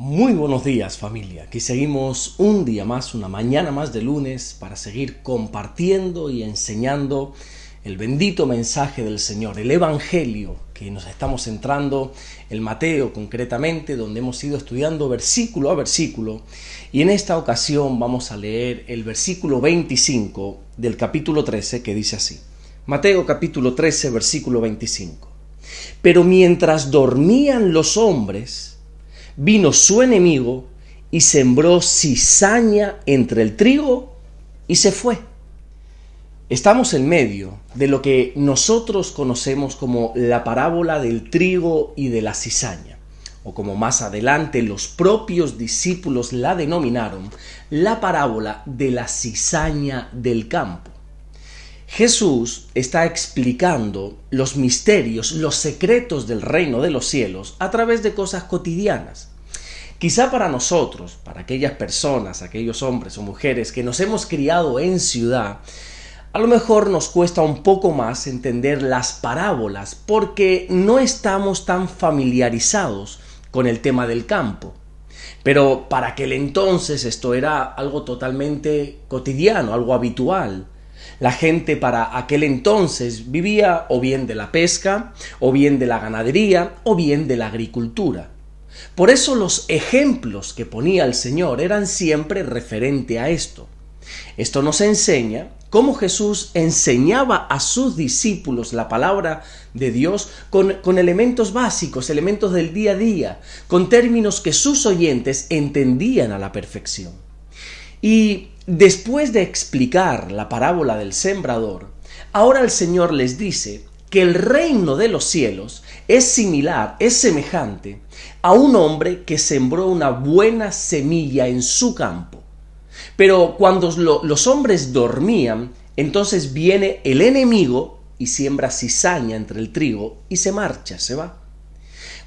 Muy buenos días, familia. Aquí seguimos un día más, una mañana más de lunes para seguir compartiendo y enseñando el bendito mensaje del Señor, el Evangelio que nos estamos centrando en Mateo concretamente, donde hemos ido estudiando versículo a versículo, y en esta ocasión vamos a leer el versículo 25 del capítulo 13, que dice así. Mateo capítulo 13, versículo 25. Pero mientras dormían los hombres, vino su enemigo y sembró cizaña entre el trigo y se fue. Estamos en medio de lo que nosotros conocemos como la parábola del trigo y de la cizaña, o como más adelante los propios discípulos la denominaron, la parábola de la cizaña del campo. Jesús está explicando los misterios, los secretos del reino de los cielos a través de cosas cotidianas. Quizá para nosotros, para aquellas personas, aquellos hombres o mujeres que nos hemos criado en ciudad, a lo mejor nos cuesta un poco más entender las parábolas porque no estamos tan familiarizados con el tema del campo. Pero para aquel entonces esto era algo totalmente cotidiano, algo habitual. La gente para aquel entonces vivía o bien de la pesca, o bien de la ganadería, o bien de la agricultura. Por eso los ejemplos que ponía el Señor eran siempre referente a esto. Esto nos enseña cómo Jesús enseñaba a sus discípulos la palabra de Dios con elementos básicos, elementos del día a día, con términos que sus oyentes entendían a la perfección. Y después de explicar la parábola del sembrador, ahora el Señor les dice que el reino de los cielos es similar, es semejante a un hombre que sembró una buena semilla en su campo. Pero cuando los hombres dormían, entonces viene el enemigo y siembra cizaña entre el trigo y se marcha, se va.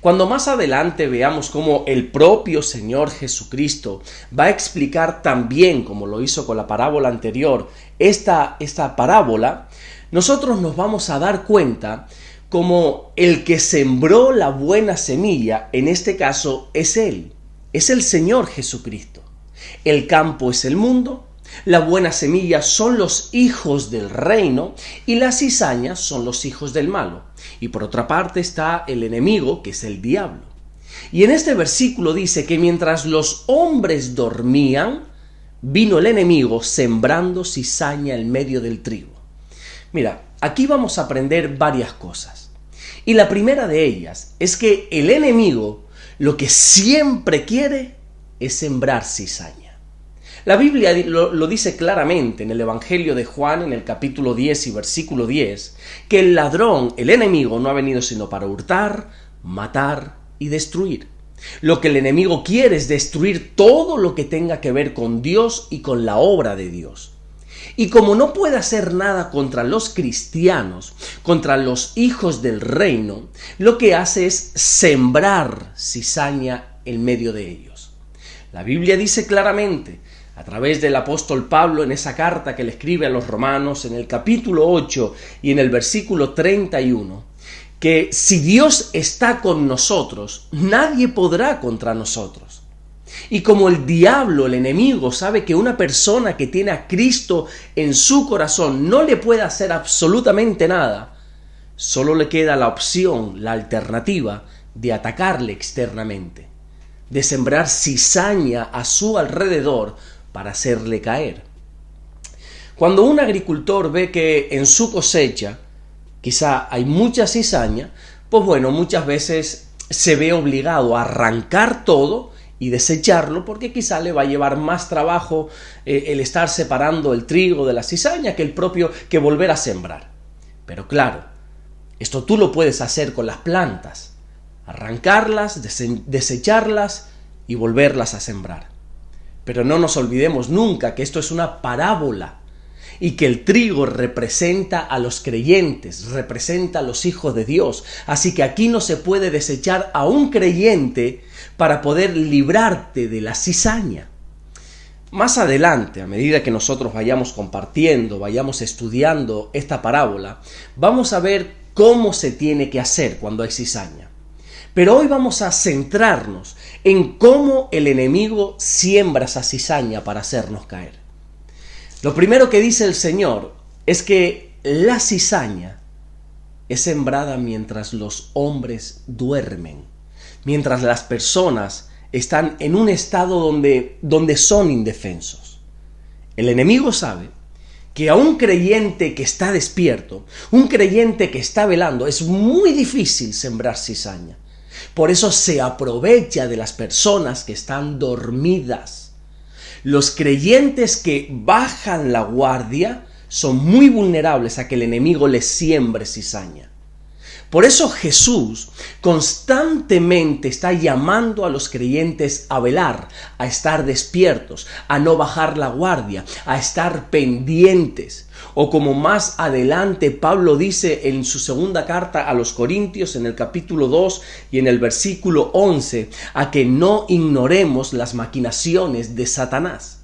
Cuando más adelante veamos cómo el propio Señor Jesucristo va a explicar también, como lo hizo con la parábola anterior, esta parábola, nosotros nos vamos a dar cuenta como el que sembró la buena semilla, en este caso es Él, es el Señor Jesucristo. El campo es el mundo, la buena semilla son los hijos del reino y las cizañas son los hijos del malo. Y por otra parte está el enemigo, que es el diablo. Y en este versículo dice que mientras los hombres dormían, vino el enemigo sembrando cizaña en medio del trigo. Mira, aquí vamos a aprender varias cosas. Y la primera de ellas es que el enemigo lo que siempre quiere es sembrar cizaña. La Biblia lo dice claramente en el Evangelio de Juan, en el capítulo 10 y versículo 10, que el ladrón, el enemigo, no ha venido sino para hurtar, matar y destruir. Lo que el enemigo quiere es destruir todo lo que tenga que ver con Dios y con la obra de Dios. Y como no puede hacer nada contra los cristianos, contra los hijos del reino, lo que hace es sembrar cizaña en medio de ellos. La Biblia dice claramente, a través del apóstol Pablo en esa carta que le escribe a los romanos en el capítulo 8 y en el versículo 31, que si Dios está con nosotros, nadie podrá contra nosotros. Y como el diablo, el enemigo, sabe que una persona que tiene a Cristo en su corazón no le puede hacer absolutamente nada, solo le queda la opción, la alternativa de atacarle externamente, de sembrar cizaña a su alrededor para hacerle caer. Cuando un agricultor ve que en su cosecha quizá hay mucha cizaña, pues bueno, muchas veces se ve obligado a arrancar todo y desecharlo porque quizá le va a llevar más trabajo el estar separando el trigo de la cizaña que volver a sembrar. Pero claro, esto tú lo puedes hacer con las plantas, arrancarlas, desecharlas y volverlas a sembrar. Pero no nos olvidemos nunca que esto es una parábola y que el trigo representa a los creyentes, representa a los hijos de Dios. Así que aquí no se puede desechar a un creyente para poder librarte de la cizaña. Más adelante, a medida que nosotros vayamos compartiendo, vayamos estudiando esta parábola, vamos a ver cómo se tiene que hacer cuando hay cizaña. Pero hoy vamos a centrarnos en cómo el enemigo siembra esa cizaña para hacernos caer. Lo primero que dice el Señor es que la cizaña es sembrada mientras los hombres duermen, mientras las personas están en un estado donde son indefensos. El enemigo sabe que a un creyente que está despierto, un creyente que está velando, es muy difícil sembrar cizaña. Por eso se aprovecha de las personas que están dormidas. Los creyentes que bajan la guardia son muy vulnerables a que el enemigo les siembre cizaña. Por eso Jesús constantemente está llamando a los creyentes a velar, a estar despiertos, a no bajar la guardia, a estar pendientes. O como más adelante Pablo dice en su segunda carta a los Corintios, en el capítulo 2 y en el versículo 11, a que no ignoremos las maquinaciones de Satanás.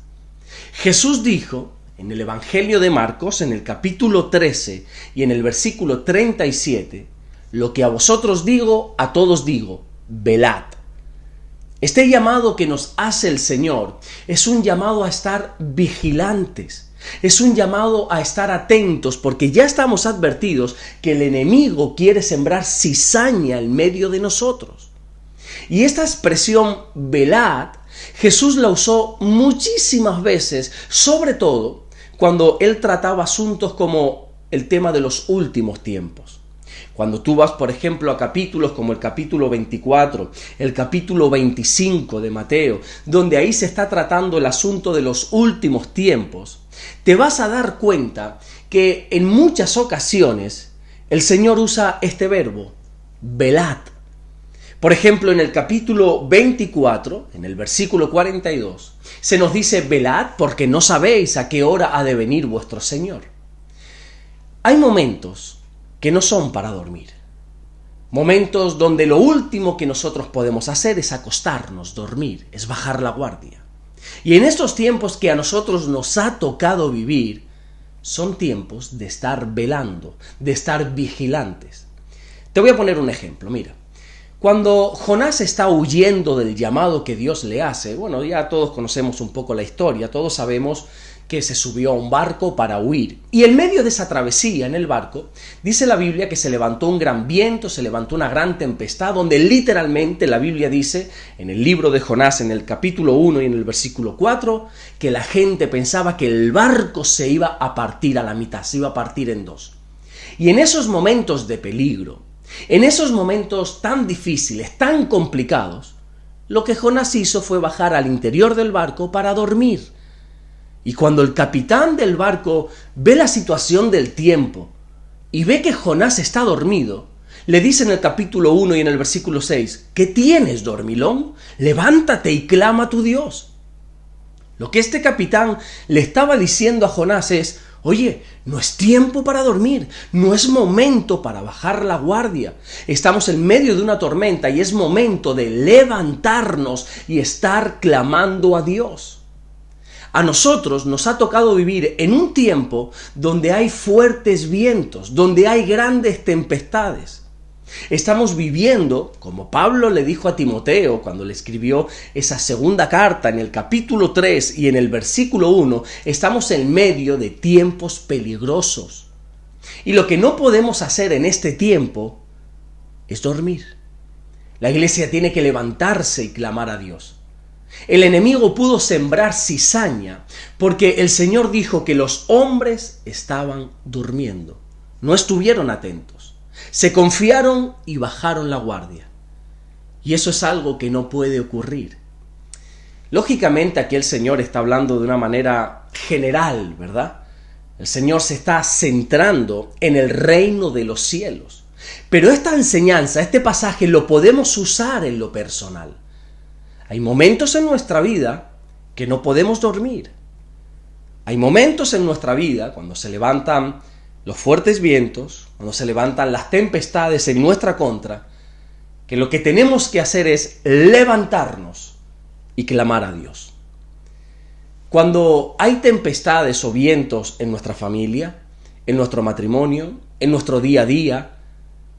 Jesús dijo en el Evangelio de Marcos, en el capítulo 13 y en el versículo 37, lo que a vosotros digo, a todos digo, velad. Este llamado que nos hace el Señor es un llamado a estar vigilantes, es un llamado a estar atentos, porque ya estamos advertidos que el enemigo quiere sembrar cizaña en medio de nosotros. Y esta expresión velad, Jesús la usó muchísimas veces, sobre todo cuando él trataba asuntos como el tema de los últimos tiempos. Cuando tú vas, por ejemplo, a capítulos como el capítulo 24, el capítulo 25 de Mateo, donde ahí se está tratando el asunto de los últimos tiempos, te vas a dar cuenta que en muchas ocasiones el Señor usa este verbo, velad. Por ejemplo, en el capítulo 24, en el versículo 42, se nos dice, velad porque no sabéis a qué hora ha de venir vuestro Señor. Hay momentos que no son para dormir. Momentos donde lo último que nosotros podemos hacer es acostarnos, dormir, es bajar la guardia. Y en estos tiempos que a nosotros nos ha tocado vivir, son tiempos de estar velando, de estar vigilantes. Te voy a poner un ejemplo, mira. Cuando Jonás está huyendo del llamado que Dios le hace, bueno, ya todos conocemos un poco la historia, todos sabemos que se subió a un barco para huir. Y en medio de esa travesía en el barco, dice la Biblia que se levantó un gran viento, se levantó una gran tempestad, donde literalmente la Biblia dice, en el libro de Jonás, en el capítulo 1 y en el versículo 4, que la gente pensaba que el barco se iba a partir a la mitad, se iba a partir en dos. Y en esos momentos de peligro, en esos momentos tan difíciles, tan complicados, lo que Jonás hizo fue bajar al interior del barco para dormir. Y cuando el capitán del barco ve la situación del tiempo y ve que Jonás está dormido, le dice en el capítulo 1 y en el versículo 6, ¿qué tienes, dormilón? Levántate y clama a tu Dios. Lo que este capitán le estaba diciendo a Jonás es, oye, no es tiempo para dormir, no es momento para bajar la guardia. Estamos en medio de una tormenta y es momento de levantarnos y estar clamando a Dios. A nosotros nos ha tocado vivir en un tiempo donde hay fuertes vientos, donde hay grandes tempestades. Estamos viviendo, como Pablo le dijo a Timoteo cuando le escribió esa segunda carta en el capítulo 3 y en el versículo 1, estamos en medio de tiempos peligrosos. Y lo que no podemos hacer en este tiempo es dormir. La iglesia tiene que levantarse y clamar a Dios. El enemigo pudo sembrar cizaña porque el Señor dijo que los hombres estaban durmiendo, no estuvieron atentos, se confiaron y bajaron la guardia. Y eso es algo que no puede ocurrir. Lógicamente aquí el Señor está hablando de una manera general, ¿verdad? El Señor se está centrando en el reino de los cielos. Pero esta enseñanza, este pasaje lo podemos usar en lo personal. Hay momentos en nuestra vida que no podemos dormir. Hay momentos en nuestra vida cuando se levantan los fuertes vientos, cuando se levantan las tempestades en nuestra contra, que lo que tenemos que hacer es levantarnos y clamar a Dios. Cuando hay tempestades o vientos en nuestra familia, en nuestro matrimonio, en nuestro día a día,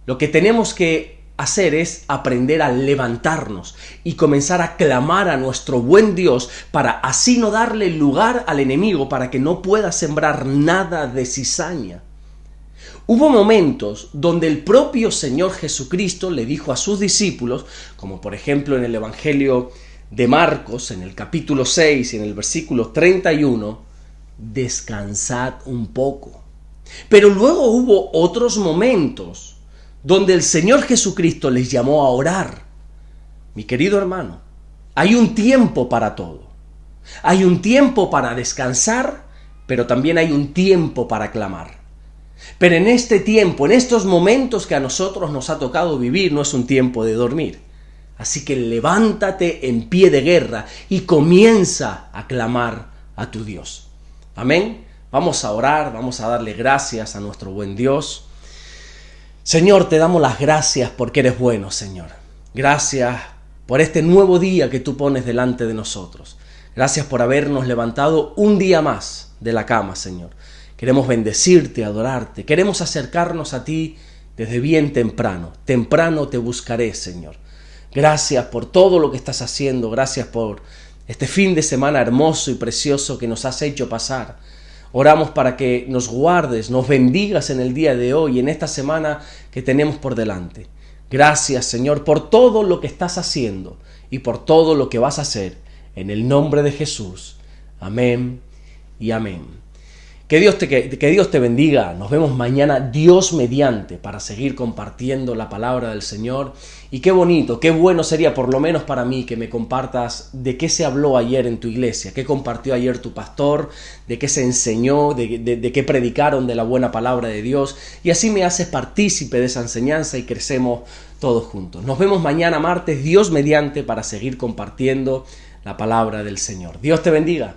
lo que tenemos que hacer es aprender a levantarnos y comenzar a clamar a nuestro buen Dios para así no darle lugar al enemigo para que no pueda sembrar nada de cizaña. Hubo momentos donde el propio Señor Jesucristo le dijo a sus discípulos, como por ejemplo en el Evangelio de Marcos, en el capítulo 6 y en el versículo 31, descansad un poco. Pero luego hubo otros momentos donde el Señor Jesucristo les llamó a orar. Mi querido hermano, hay un tiempo para todo. Hay un tiempo para descansar, pero también hay un tiempo para clamar. Pero en este tiempo, en estos momentos que a nosotros nos ha tocado vivir, no es un tiempo de dormir. Así que levántate en pie de guerra y comienza a clamar a tu Dios. Amén. Vamos a orar, vamos a darle gracias a nuestro buen Dios. Señor, te damos las gracias porque eres bueno, Señor. Gracias por este nuevo día que tú pones delante de nosotros. Gracias por habernos levantado un día más de la cama, Señor. Queremos bendecirte, adorarte. Queremos acercarnos a ti desde bien temprano. Temprano te buscaré, Señor. Gracias por todo lo que estás haciendo. Gracias por este fin de semana hermoso y precioso que nos has hecho pasar. Oramos para que nos guardes, nos bendigas en el día de hoy, en esta semana que tenemos por delante. Gracias, Señor, por todo lo que estás haciendo y por todo lo que vas a hacer. En el nombre de Jesús. Amén y amén. Que Dios te bendiga. Nos vemos mañana, Dios mediante, para seguir compartiendo la palabra del Señor. Y qué bonito, qué bueno sería, por lo menos para mí, que me compartas de qué se habló ayer en tu iglesia, qué compartió ayer tu pastor, de qué se enseñó, de qué predicaron de la buena palabra de Dios. Y así me haces partícipe de esa enseñanza y crecemos todos juntos. Nos vemos mañana martes, Dios mediante, para seguir compartiendo la palabra del Señor. Dios te bendiga.